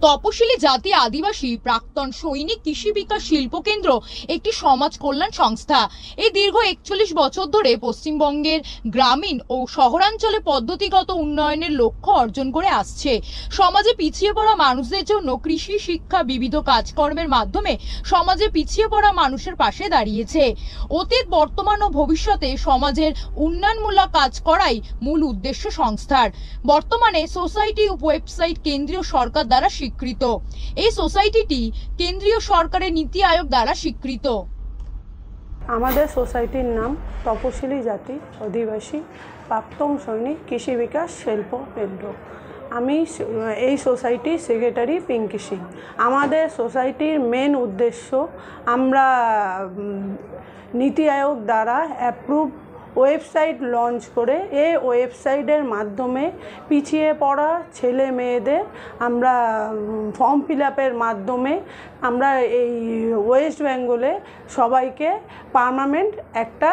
তপশিলি জাতি আদিবাসী প্রাক্তন সৈনিক কৃষি বিকাশ শিল্প কেন্দ্র একটি সমাজ কল্যাণ সংস্থা। এই দীর্ঘ 41 বছর ধরে পশ্চিমবঙ্গের গ্রামীণ ও শহরাঞ্চলে পদ্ধতিগত উন্নয়নের লক্ষ্য অর্জন করে আসছে। সমাজে পিছিয়ে পড়া মানুষদের জন্য কৃষি, শিক্ষা, বিবিধ কাজকর্মের মাধ্যমে সমাজে পিছিয়ে পড়া মানুষের পাশে দাঁড়িয়েছে। অতীত, বর্তমান ও ভবিষ্যতে সমাজের উন্নয়নমূলক কাজ করাই মূল উদ্দেশ্য সংস্থার। বর্তমানে সোসাইটি ওয়েবসাইট কেন্দ্রীয় সরকার দ্বারা স্বীকৃত। এই সোসাইটিটি কেন্দ্রীয় সরকারের নীতি আয়োগ দ্বারা স্বীকৃত। আমাদের সোসাইটির নাম তপশিলি জাতি আদিবাসী প্রাক্তন সৈনিক কৃষি বিকাশ শিল্প কেন্দ্র। আমি এই সোসাইটির সেক্রেটারি পিঙ্কি সিং। আমাদের সোসাইটির মেন উদ্দেশ্য, আমরা নীতি আয়োগ দ্বারা অ্যাপ্রুভ ওয়েবসাইট লঞ্চ করে এই ওয়েবসাইটের মাধ্যমে পিছিয়ে পড়া ছেলে মেয়েদের আমরা ফর্ম ফিল আপের মাধ্যমে আমরা এই ওয়েস্ট বেঙ্গলে সবাইকে পার্মানেন্ট একটা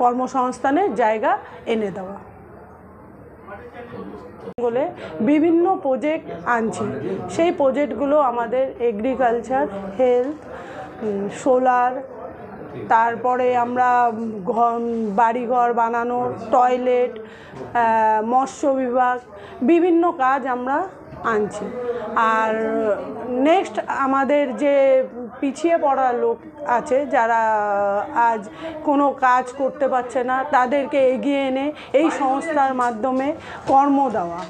কর্মসংস্থানের জায়গা এনে দেওয়া। বলে বিভিন্ন প্রজেক্ট আনছি। সেই প্রজেক্টগুলো আমাদের এগ্রিকালচার, হেলথ, সোলার, তারপরে আমরা বাড়িঘর বানানো, টয়লেট, মৎস্য বিভাগ, বিভিন্ন কাজ আমরা আনছি। আর নেক্সট আমাদের যে পিছিয়ে পড়া লোক আছে, যারা আজ কোনো কাজ করতে পারছে না, তাদেরকে এগিয়ে এনে এই সংস্থার মাধ্যমে কর্ম দেওয়া।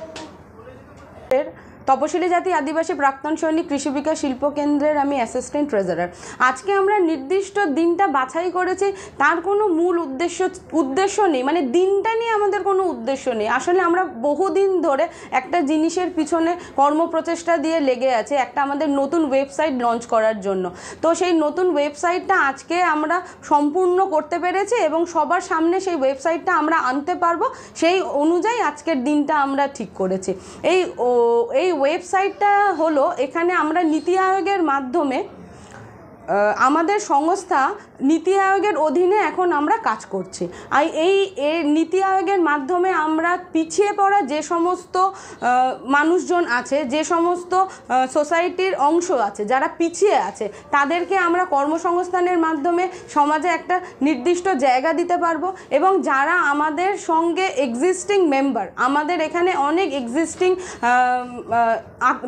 তপশিলি জাতি আদিবাসী প্রাক্তন সৈনিক কৃষি বিকাশ শিল্প কেন্দ্রের আমি অ্যাসিস্ট্যান্ট ট্রেজারার। আজকে আমরা নির্দিষ্ট দিনটা বাছাই করেছি, তার কোনো মূল উদ্দেশ্য নেই, মানে দিনটা নিয়ে আমাদের কোনো উদ্দেশ্য নেই। আসলে আমরা বহুদিন ধরে একটা জিনিসের পিছনে কর্মপ্রচেষ্টা দিয়ে লেগে আছে, একটা আমাদের নতুন ওয়েবসাইট লঞ্চ করার জন্য। তো সেই নতুন ওয়েবসাইটটা আজকে আমরা সম্পূর্ণ করতে পেরেছি এবং সবার সামনে সেই ওয়েবসাইটটা আমরা আনতে পারবো, সেই অনুযায়ী আজকের দিনটা আমরা ঠিক করেছি। এই ওয়েবসাইটটা হলো, এখানে আমরা নীতি আয়োগের মাধ্যমে আমাদের সংস্থা নীতি আয়োগের অধীনে এখন আমরা কাজ করছি। আর এই নীতি আয়োগের মাধ্যমে আমরা পিছিয়ে পড়া যে সমস্ত মানুষজন আছে, যে সমস্ত সোসাইটির অংশ আছে যারা পিছিয়ে আছে, তাদেরকে আমরা কর্মসংস্থানের মাধ্যমে সমাজে একটা নির্দিষ্ট জায়গা দিতে পারবো। এবং যারা আমাদের সঙ্গে এক্সিস্টিং মেম্বার, আমাদের এখানে অনেক এক্সিস্টিং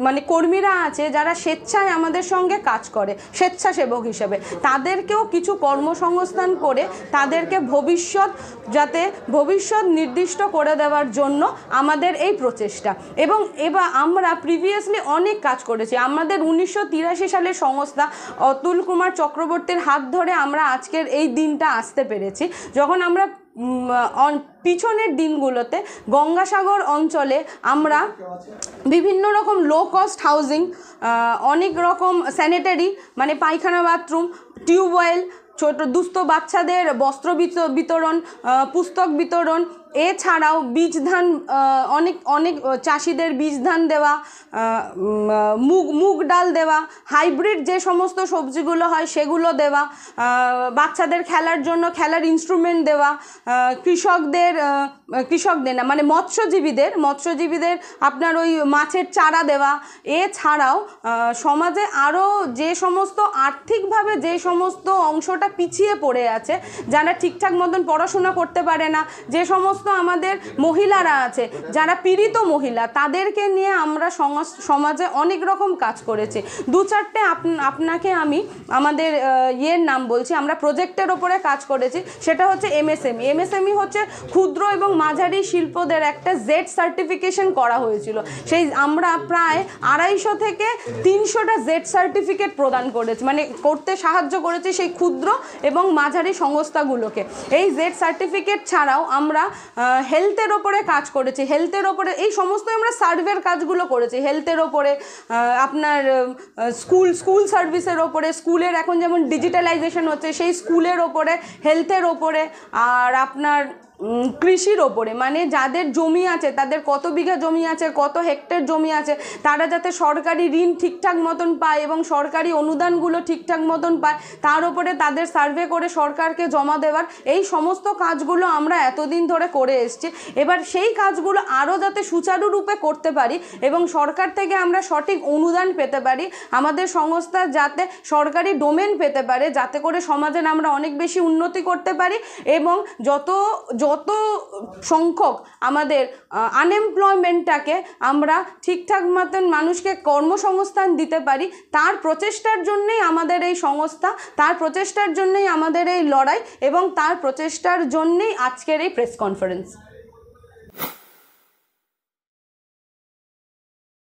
মানে কর্মীরা আছে যারা স্বেচ্ছায় আমাদের সঙ্গে কাজ করে স্বেচ্ছাসেবক হিসেবে, তাদেরকেও কিছু কর্মসংস্থান করে তাদেরকে ভবিষ্যৎ নির্দিষ্ট করে দেওয়ার জন্য আমাদের এই প্রচেষ্টা। এবং এবার আমরা প্রিভিয়াসলি অনেক কাজ করেছি। আমাদের 1983 সালের সংস্থা অতুল কুমার চক্রবর্তীর হাত ধরে আমরা আজকের এই দিনটা আসতে পেরেছি, যখন আমরা পিছনের দিনগুলোতে গঙ্গাসাগর অঞ্চলে আমরা বিভিন্ন রকম লো কস্ট হাউজিং, অনেক রকম স্যানিটারি মানে পায়খানা, বাথরুম, টিউবওয়েল, ছোট দুস্থ বাচ্চাদের বস্ত্র বিতরণ, পুস্তক বিতরণ, এছাড়াও বীজ ধান, অনেক চাষিদের বীজ ধান দেওয়া, মুগ ডাল দেওয়া, হাইব্রিড যে সমস্ত সবজিগুলো হয় সেগুলো দেওয়া, বাচ্চাদের খেলার জন্য খেলার ইনস্ট্রুমেন্ট দেওয়া, কৃষকদের না মানে মৎস্যজীবীদের আপনার ওই মাছের চারা দেওয়া। এছাড়াও সমাজে আরও যে সমস্ত আর্থিকভাবে যে সমস্ত অংশটা পিছিয়ে পড়ে আছে, যারা ঠিকঠাক মতন পড়াশোনা করতে পারে না, যে সমস্ত আমাদের মহিলারা আছে যারা পীড়িত মহিলা, তাদেরকে নিয়ে আমরা সমাজে অনেক রকম কাজ করেছি। দু চারটে আপনাকে আমি আমাদের নাম বলছি। আমরা প্রজেক্টের ওপরে কাজ করেছি, সেটা হচ্ছে এমএসএমই। এমএসএমই হচ্ছে ক্ষুদ্র এবং মাঝারি শিল্পদের একটা জেড সার্টিফিকেশন করা হয়েছিল। সেই আমরা প্রায় 250 থেকে 300টা জেড সার্টিফিকেট প্রদান করেছি, মানে করতে সাহায্য করেছি সেই ক্ষুদ্র এবং মাঝারি সংস্থাগুলোকে। এই জেড সার্টিফিকেট ছাড়াও আমরা হেলথের ওপরে কাজ করেছি। হেলথের ওপরে এই সমস্ত আমরা সার্ভের কাজগুলো করেছি। হেলথের ওপরে, আপনার স্কুল সার্ভিসের ওপরে, স্কুলের এখন যেমন ডিজিটালাইজেশন হচ্ছে সেই স্কুলের ওপরে, হেলথের ওপরে, আর আপনার কৃষির ওপরে, মানে যাদের জমি আছে, তাদের কত বিঘা জমি আছে, কত হেক্টর জমি আছে, তারা যাতে সরকারি ঋণ ঠিকঠাক মতন পায় এবং সরকারি অনুদানগুলো ঠিকঠাক মতন পায়, তার উপরে তাদের সার্ভে করে সরকারকে জমা দেওয়ার, এই সমস্ত কাজগুলো আমরা এতদিন ধরে করে এসেছি। এবার সেই কাজগুলো আরও যাতে সুচারুরূপে করতে পারি এবং সরকার থেকে আমরা সঠিক অনুদান পেতে পারি, আমাদের সংস্থা যাতে সরকারি ডোমেন পেতে পারে, যাতে করে সমাজের আমরা অনেক বেশি উন্নতি করতে পারি এবং যত সংখ্যক আমাদের আনএমপ্লয়মেন্টটাকে আমরা ঠিকঠাক মতন মানুষকে কর্মসংস্থান দিতে পারি, তার প্রচেষ্টার জন্যেই আমাদের এই সংস্থা, তার প্রচেষ্টার জন্যেই আমাদের এই লড়াই এবং তার প্রচেষ্টার জন্যেই আজকের এই প্রেস কনফারেন্স।